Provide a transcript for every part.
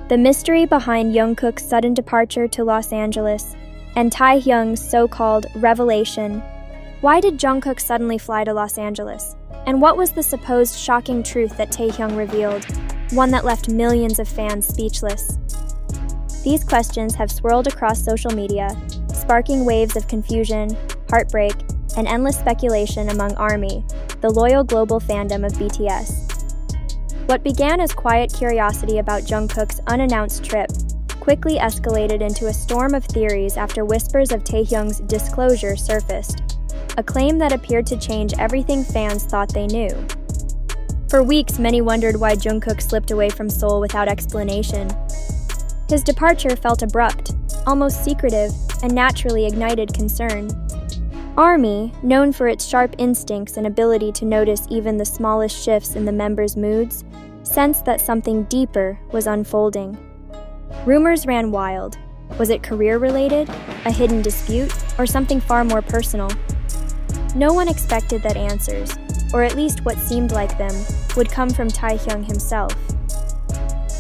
The mystery behind Jungkook's sudden departure to Los Angeles and TAEHYUNG's so-called revelation. Why did Jungkook suddenly fly to Los Angeles? And what was the supposed shocking truth that TAEHYUNG revealed, one that left millions of fans speechless? These questions have swirled across social media, sparking waves of confusion, heartbreak, and endless speculation among ARMY, the loyal global fandom of BTS. What began as quiet curiosity about Jungkook's unannounced trip quickly escalated into a storm of theories after whispers of TAEHYUNG's disclosure surfaced, a claim that appeared to change everything fans thought they knew. For weeks, many wondered why Jungkook slipped away from Seoul without explanation. His departure felt abrupt, almost secretive, and naturally ignited concern. ARMY, known for its sharp instincts and ability to notice even the smallest shifts in the members' moods, sensed that something deeper was unfolding. Rumors ran wild. Was it career-related, a hidden dispute, or something far more personal? No one expected that answers, or at least what seemed like them, would come from TAEHYUNG himself.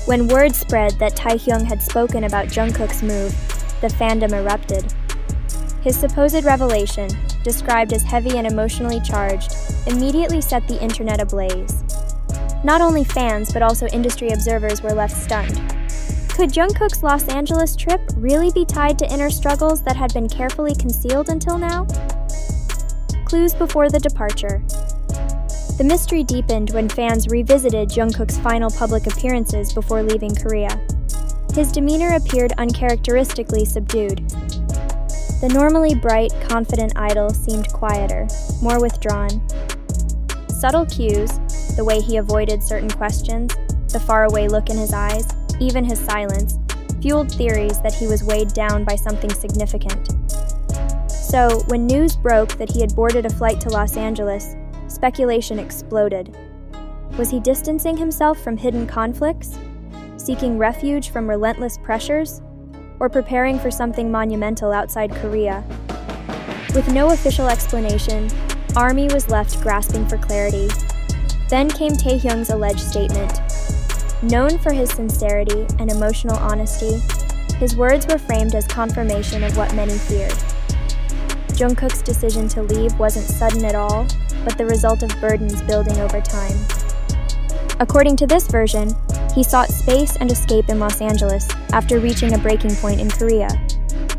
When word spread that TAEHYUNG had spoken about Jungkook's move, the fandom erupted. His supposed revelation, described as heavy and emotionally charged, immediately set the internet ablaze. Not only fans, but also industry observers were left stunned. Could Jungkook's Los Angeles trip really be tied to inner struggles that had been carefully concealed until now? Clues before the departure. The mystery deepened when fans revisited Jungkook's final public appearances before leaving Korea. His demeanor appeared uncharacteristically subdued. The normally bright, confident idol seemed quieter, more withdrawn. Subtle cues, the way he avoided certain questions, the faraway look in his eyes, even his silence, fueled theories that he was weighed down by something significant. So, when news broke that he had boarded a flight to Los Angeles, speculation exploded. Was he distancing himself from hidden conflicts? Seeking refuge from relentless pressures? Or preparing for something monumental outside Korea? With no official explanation, ARMY was left grasping for clarity. Then came TAEHYUNG's alleged statement. Known for his sincerity and emotional honesty, his words were framed as confirmation of what many feared. Jungkook's decision to leave wasn't sudden at all, but the result of burdens building over time. According to this version, he sought space and escape in Los Angeles after reaching a breaking point in Korea.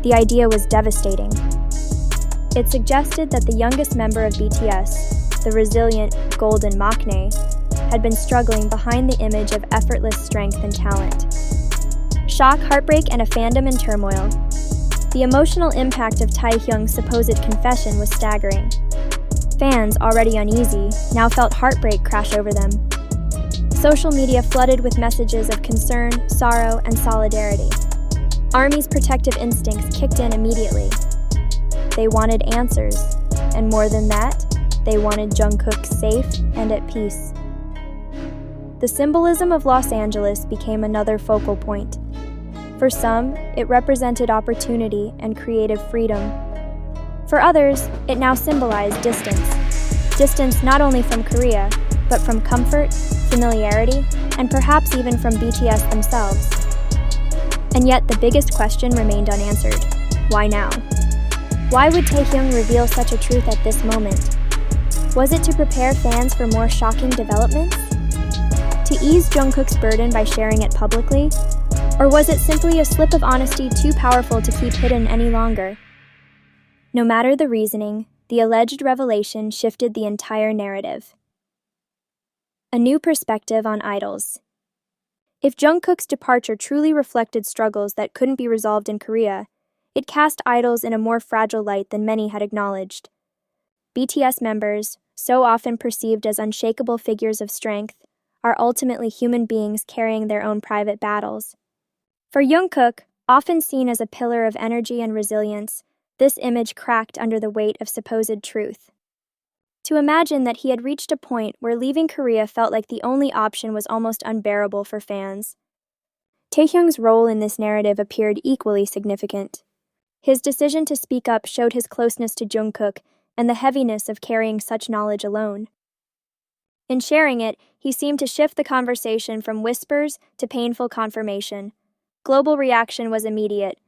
The idea was devastating. It suggested that the youngest member of BTS, the resilient golden maknae, had been struggling behind the image of effortless strength and talent. Shock, heartbreak, and a fandom in turmoil. The emotional impact of TAEHYUNG's supposed confession was staggering. Fans, already uneasy, now felt heartbreak crash over them. Social media flooded with messages of concern, sorrow, and solidarity. ARMY's protective instincts kicked in immediately. They wanted answers, and more than that, they wanted Jungkook safe and at peace. The symbolism of Los Angeles became another focal point. For some, it represented opportunity and creative freedom. For others, it now symbolized distance. Distance not only from Korea, but from comfort, familiarity, and perhaps even from BTS themselves. And yet the biggest question remained unanswered. Why now? Why would TAEHYUNG reveal such a truth at this moment? Was it to prepare fans for more shocking developments? To ease Jungkook's burden by sharing it publicly? Or was it simply a slip of honesty too powerful to keep hidden any longer? No matter the reasoning, the alleged revelation shifted the entire narrative. A new perspective on idols. If Jungkook's departure truly reflected struggles that couldn't be resolved in Korea, it cast idols in a more fragile light than many had acknowledged. BTS members, so often perceived as unshakable figures of strength, are ultimately human beings carrying their own private battles. For Jungkook, often seen as a pillar of energy and resilience, this image cracked under the weight of supposed truth. To imagine that he had reached a point where leaving Korea felt like the only option was almost unbearable for fans. TAEHYUNG's role in this narrative appeared equally significant. His decision to speak up showed his closeness to Jungkook and the heaviness of carrying such knowledge alone. In sharing it, he seemed to shift the conversation from whispers to painful confirmation. Global reaction was immediate.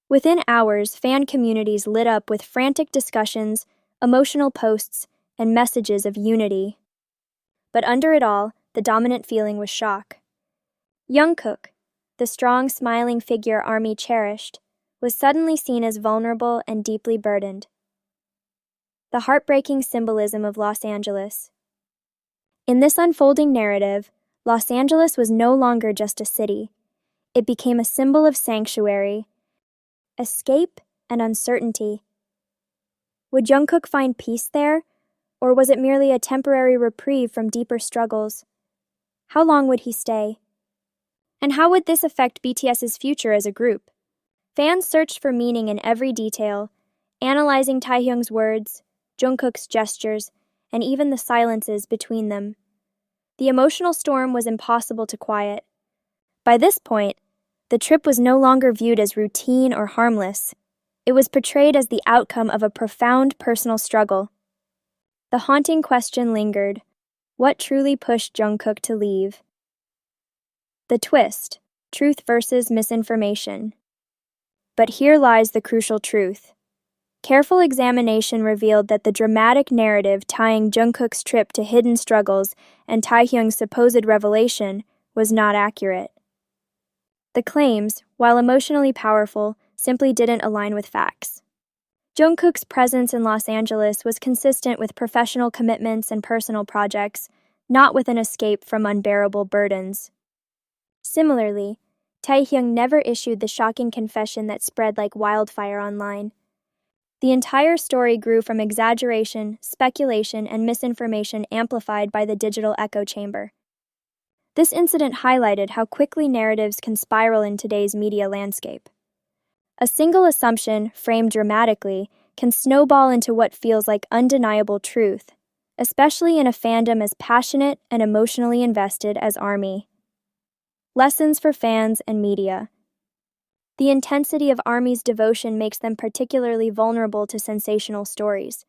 Within hours, fan communities lit up with frantic discussions, emotional posts, and messages of unity. But under it all, the dominant feeling was shock. JUNGKOOK, the strong, smiling figure ARMY cherished, was suddenly seen as vulnerable and deeply burdened. The heartbreaking symbolism of Los Angeles. In this unfolding narrative, Los Angeles was no longer just a city. It became a symbol of sanctuary, escape, and uncertainty. Would JUNGKOOK find peace there, or was it merely a temporary reprieve from deeper struggles? How long would he stay? And how would this affect BTS's future as a group? Fans searched for meaning in every detail, analyzing TAEHYUNG's words, JUNGKOOK's gestures, and even the silences between them. The emotional storm was impossible to quiet. By this point, the trip was no longer viewed as routine or harmless. It was portrayed as the outcome of a profound personal struggle. The haunting question lingered: what truly pushed JUNGKOOK to leave? The twist: truth versus misinformation. But here lies the crucial truth. Careful examination revealed that the dramatic narrative tying JUNGKOOK's trip to hidden struggles and TAEHYUNG's supposed revelation was not accurate. The claims, while emotionally powerful, simply didn't align with facts. JUNGKOOK's presence in Los Angeles was consistent with professional commitments and personal projects, not with an escape from unbearable burdens. Similarly, TAEHYUNG never issued the shocking confession that spread like wildfire online. The entire story grew from exaggeration, speculation, and misinformation amplified by the digital echo chamber. This incident highlighted how quickly narratives can spiral in today's media landscape. A single assumption, framed dramatically, can snowball into what feels like undeniable truth, especially in a fandom as passionate and emotionally invested as ARMY. Lessons for fans and media. The intensity of ARMY's devotion makes them particularly vulnerable to sensational stories.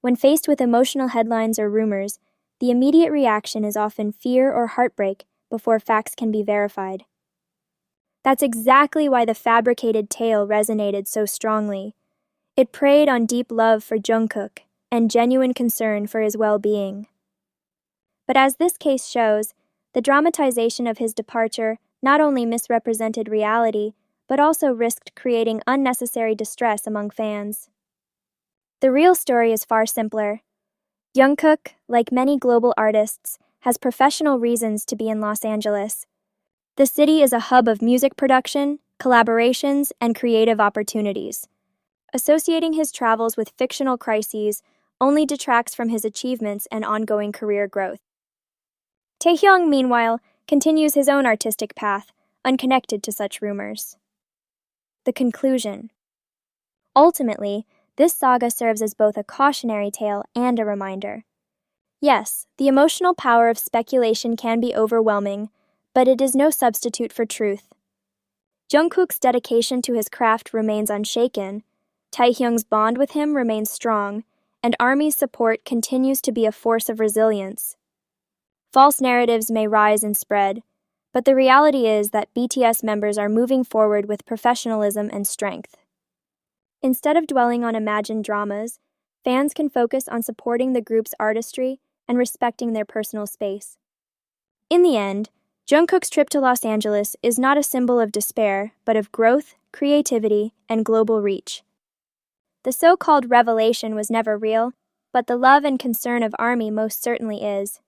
When faced with emotional headlines or rumors, the immediate reaction is often fear or heartbreak before facts can be verified. That's exactly why the fabricated tale resonated so strongly. It preyed on deep love for JUNGKOOK and genuine concern for his well-being. But as this case shows, the dramatization of his departure not only misrepresented reality, but also risked creating unnecessary distress among fans. The real story is far simpler. JUNGKOOK, like many global artists, has professional reasons to be in Los Angeles. The city is a hub of music production, collaborations, and creative opportunities. Associating his travels with fictional crises only detracts from his achievements and ongoing career growth. TAEHYUNG, meanwhile, continues his own artistic path, unconnected to such rumors. The conclusion. Ultimately, this saga serves as both a cautionary tale and a reminder. Yes, the emotional power of speculation can be overwhelming, but it is no substitute for truth. JUNGKOOK's dedication to his craft remains unshaken, TAEHYUNG's bond with him remains strong, and ARMY's support continues to be a force of resilience. False narratives may rise and spread, but the reality is that BTS members are moving forward with professionalism and strength. Instead of dwelling on imagined dramas, fans can focus on supporting the group's artistry and respecting their personal space. In the end, JUNGKOOK's trip to Los Angeles is not a symbol of despair, but of growth, creativity, and global reach. The so-called revelation was never real, but the love and concern of ARMY most certainly is.